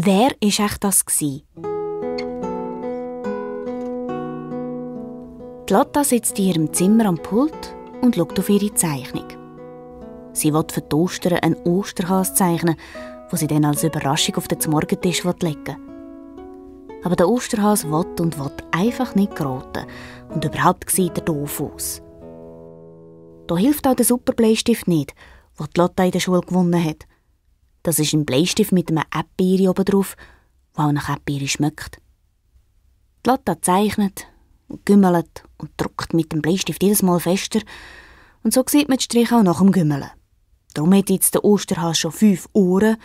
Wer war echt das gsi? Lotta sitzt in ihrem Zimmer am Pult und schaut auf ihre Zeichnung. Sie will für die Ostern einen Osterhas zeichnen, den sie dann als Überraschung auf den Morgentisch legen will. Aber der Osterhas will einfach nicht geraten und überhaupt sieht er doof aus. Da hilft auch der Superbleistift nicht, den Lotta in der Schule gewonnen hat. Das ist ein Bleistift mit einem Erdbeere oben drauf, der auch nach Erdbeere schmeckt. Lotta zeichnet, gümmelt und druckt mit dem Bleistift jedes Mal fester. Und so sieht man die Striche auch nach dem Gümmeln. Darum hat jetzt der Osterhas schon 5 Ohren,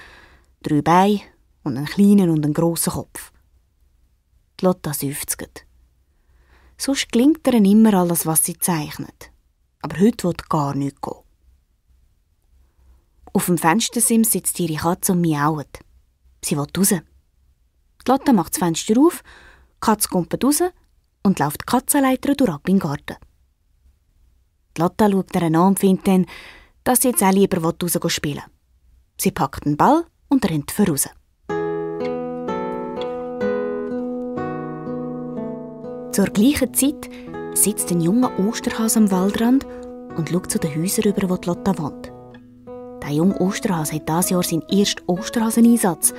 3 Beine und einen kleinen und einen grossen Kopf. Die Lotta seufzt. Sonst gelingt ihr immer alles, was sie zeichnet. Aber heute will gar nichts gehen. Auf dem Fenstersims sitzt ihre Katze und miaut. Sie will raus. Die Lotta macht das Fenster auf, die Katze kommt raus und läuft die Katzenleiter durch ab in den Garten. Die Lotta schaut ihr an und findet dann, dass sie jetzt auch lieber raus spielen will. Sie packt den Ball und rennt voraus. Zur gleichen Zeit sitzt ein junger Osterhas am Waldrand und schaut zu den Häusern über, wo die Lotta wohnt. Der junge Osterhas hat dieses Jahr seinen ersten Osterhaseneinsatz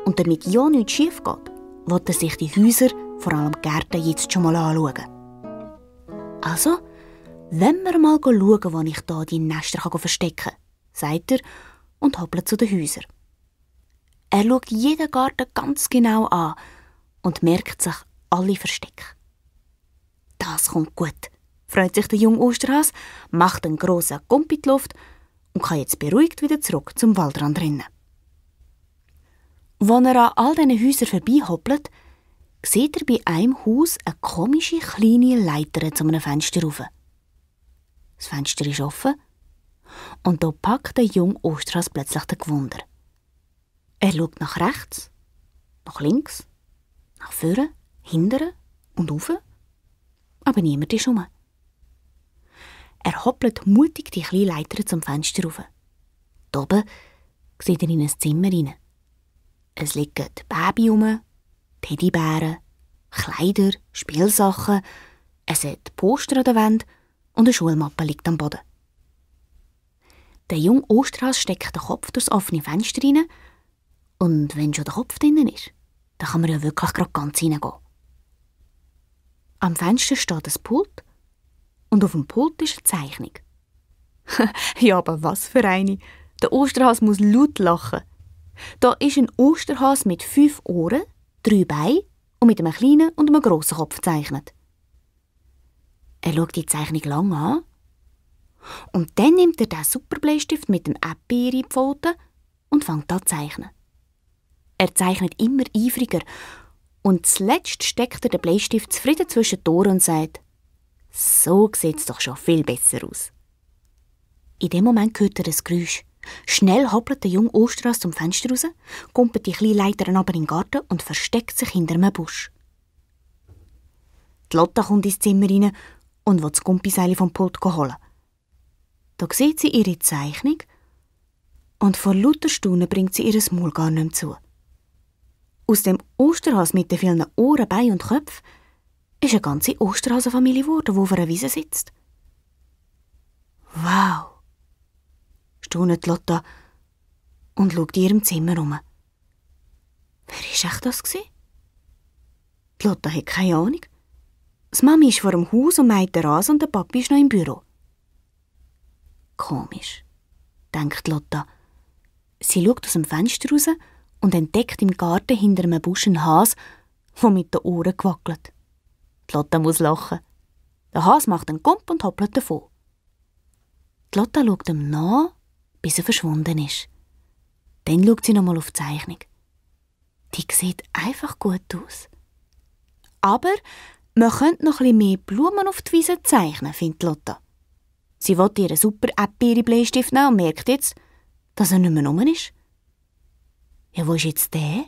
und damit ja nichts schief geht, will er sich die Häuser, vor allem die Gärten, jetzt schon mal anschauen. Also, wenn wir mal schauen, wo ich hier die Nester verstecken kann, sagt er und hoppelt zu den Häusern. Er schaut jeden Garten ganz genau an und merkt sich alle Verstecke. Das kommt gut, freut sich der junge Osterhas, macht einen grossen Gump in die Luft und kann jetzt beruhigt wieder zurück zum Waldrand rennen. Als er an all diesen Häusern vorbeihoppelt, sieht er bei einem Haus eine komische kleine Leiter zu einem Fenster rauf. Das Fenster ist offen und da packt der junge Osterhas plötzlich den Gewunder. Er schaut nach rechts, nach links, nach vorne, hinten und rauf, aber niemand ist herum. Er hoppelt mutig die kleine Leiter zum Fenster rauf. Da oben sieht er in ein Zimmer hinein. Es liegen Babys herum, Teddybären, Kleider, Spielsachen, es hat Poster an der Wand und eine Schulmappe liegt am Boden. Der junge Osterhas steckt den Kopf durchs offene Fenster rein und wenn schon der Kopf drinnen ist, dann kann man ja wirklich gerade ganz reingehen. Am Fenster steht ein Pult und auf dem Pult ist eine Zeichnung. Ja, aber was für eine! Der Osterhas muss laut lachen. Da ist ein Osterhas mit 5 Ohren, 3 Beinen und mit einem kleinen und einem grossen Kopf gezeichnet. Er schaut die Zeichnung lang an und dann nimmt er den Superbleistift mit dem Erdbeere in die Pfote und fängt an zu zeichnen. Er zeichnet immer eifriger und zuletzt steckt er den Bleistift zufrieden zwischen die Ohren und sagt: «So sieht es doch schon viel besser aus.» In dem Moment hört er ein Geräusch. Schnell hoppelt der junge Osterhas zum Fenster raus, kumpelt die kleine Leiter aber in den Garten und versteckt sich hinter einem Busch. Die Lotta kommt ins Zimmer rein und will das Gumpiseil vom Pult holen. Da sieht sie ihre Zeichnung und vor lauter Staunen bringt sie ihr Maul gar nicht mehr zu. Aus dem Osterhas mit den vielen Ohren, Beinen und Köpfen ist eine ganze Osterhasenfamilie geworden, die auf einer Wiese sitzt. «Wow!» staunet Lotta und schaut in ihrem Zimmer um. Wer war echt das? Die Lotta hat keine Ahnung. Die Mami ist vor dem Haus und mäht den Rasen und der Papi ist noch im Büro. Komisch, denkt Lotta. Sie schaut aus dem Fenster raus und entdeckt im Garten hinter einem Busch einen Has, der mit den Ohren gewackelt. Die Lotta muss lachen. Der Has macht einen Gump und hoppelt davon. Die Lotta schaut ihm nach, bis er verschwunden ist. Dann schaut sie nochmal auf die Zeichnung. Die sieht einfach gut aus. Aber man könnte noch ein bisschen mehr Blumen auf die Wiese zeichnen, findet Lotta. Sie will ihren super Erdbeere-Bleistift nehmen und merkt jetzt, dass er nicht mehr rum ist. Ja, wo ist jetzt der?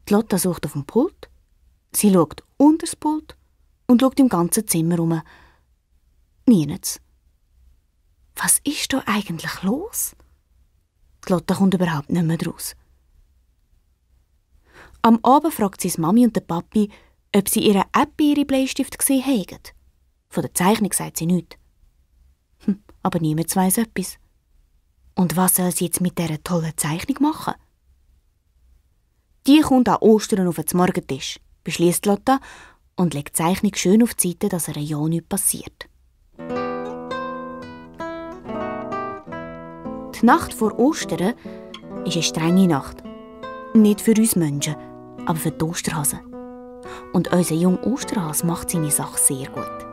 Die Lotta sucht auf dem Pult. Sie schaut unter das Pult und schaut im ganzen Zimmer rum. Nirgends. Was ist da eigentlich los? Die Lotta kommt überhaupt nicht mehr draus. Am Abend fragt sie Mami und den Papi, ob sie ihren Erdbeere-Bleistift gesehen haben. Von der Zeichnung sagt sie nichts. Aber niemand weiss etwas. Und was soll sie jetzt mit dieser tollen Zeichnung machen? Die kommt an Ostern auf den Morgentisch, beschließt Lotta und legt die Zeichnung schön auf die Seite, dass ihr ja nichts passiert. Die Nacht vor Ostern ist eine strenge Nacht. Nicht für uns Menschen, aber für die Osterhasen. Und unser junger Osterhase macht seine Sache sehr gut.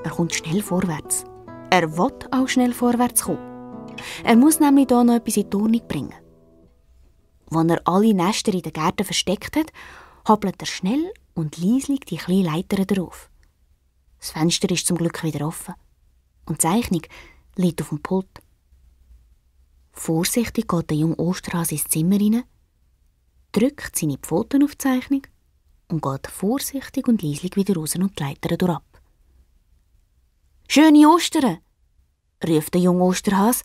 Er kommt schnell vorwärts. Er will auch schnell vorwärts kommen. Er muss nämlich hier noch etwas in die Ordnung bringen. Als er alle Nester in den Gärten versteckt hat, hoppelt er schnell und leislich die kleinen Leitern drauf. Das Fenster ist zum Glück wieder offen. Und die Zeichnung liegt auf dem Pult. Vorsichtig geht der junge Osterhase ins Zimmer rein, drückt seine Pfoten auf die Zeichnung und geht vorsichtig und leislich wieder raus und die Leitern durchab. «Schöne Ostern!» ruft der junge Osterhase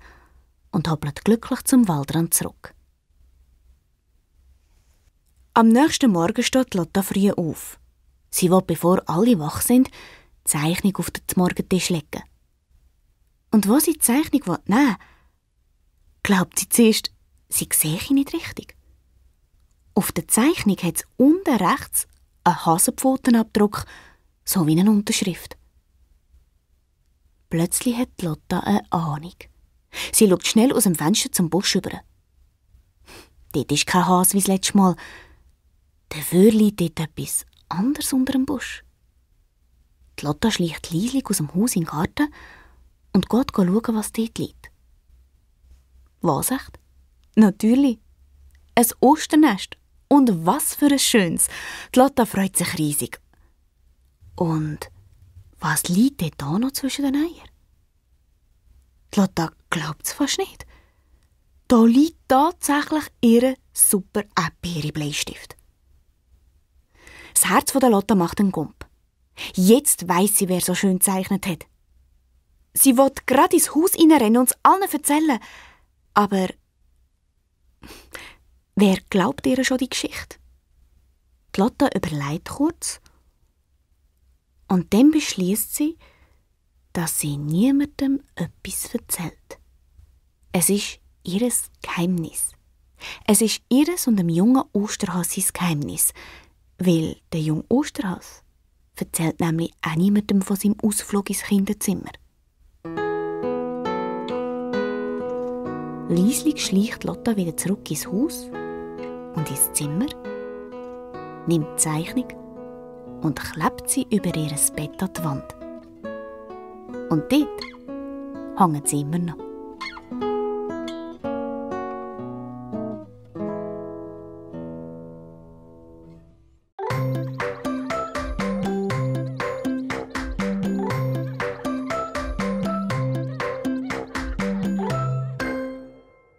und hoppelt glücklich zum Waldrand zurück. Am nächsten Morgen steht Lotta früh auf. Sie will, bevor alle wach sind, die Zeichnung auf den Morgentisch legen. Und wo sie die Zeichnung nehmen will, glaubt sie zuerst, sie sehe nicht richtig. Auf der Zeichnung hat es unten rechts einen Hasenpfotenabdruck, so wie eine Unterschrift. Plötzlich hat Lotta eine Ahnung. Sie schaut schnell aus dem Fenster zum Busch über. Dort ist kein Hase wie das letzte Mal. Dafür liegt dort etwas anderes unter dem Busch. Die Lotta schleicht leislich aus dem Haus in den Garten und geht schauen, was dort liegt. Was echt? Natürlich. Ein Osternest. Und was für ein schönes. Die Lotta freut sich riesig. Und was liegt dort da noch zwischen den Eiern? Die Lotta glaubt es fast nicht. Da liegt tatsächlich ihr super Erdbeere-Bleistift. Das Herz von der Lotta macht einen Gump. Jetzt weiss sie, wer so schön gezeichnet hat. Sie will gerade ins Haus reinrennen und es allen erzählen. Aber wer glaubt ihr schon die Geschichte? Die Lotta überlegt kurz und dann beschließt sie, dass sie niemandem etwas erzählt. Es ist ihr Geheimnis. Es ist ihres und dem jungen Osterhase Geheimnis, weil der junge Osterhase erzählt nämlich auch niemandem von seinem Ausflug ins Kinderzimmer. Leislich schleicht Lotta wieder zurück ins Haus und ins Zimmer, nimmt die Zeichnung und klebt sie über ihr Bett an die Wand. Und dort hängt sie immer noch.